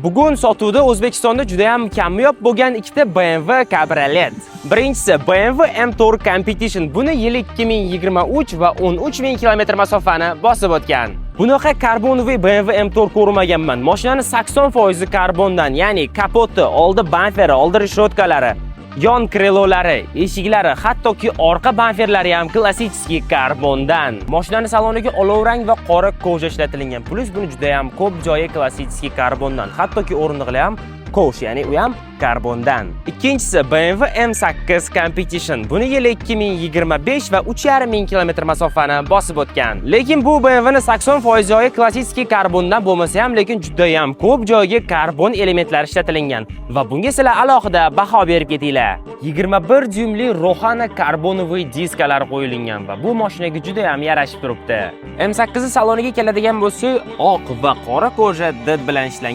Bugun sotuvda O'zbekistonda juda ham kamyob bo'lgan ikkita BMW Cabriolet. Birinchisi BMW M4 Competition. Buni yili 2023 va 13000 km masofani bosib o'tgan. Bunaqa karbonli BMW M4 ko'rmaganman. Mashinani 80% karbondan, ya'ni kapoti, oldi bamferi, oldi reshotkalari, yon krelolari, eshiklari, hattoki orqa bamferlari ham klassik karbondan. Mashinaning saloniga olovrang va qora koja ishlatilgan. Plus buni juda ham ko'p joyi klassik karbondan. Hattoki o'rindiqlar ham ko'sh, ya'ni u ham karbondan. Ikkinchisi BMW M8 Competition. Buni yili 2025 va 3500 km masofani bosib o'tgan. Lekin bu BMWning 80% joyi klassik karbondan bo'lmasa ham, lekin juda ham ko'p joyga karbon elementlari ishlatilgan va bunga sizlar alohida baho berib ketinglar. 21 dyumli Rohana karbonoviy diskalar qo'yilgan va bu mashinaga juda ham yarashib turibdi. M8 saloniga keladigan bo'lsak, oq va qora koja did bilan ishlangan.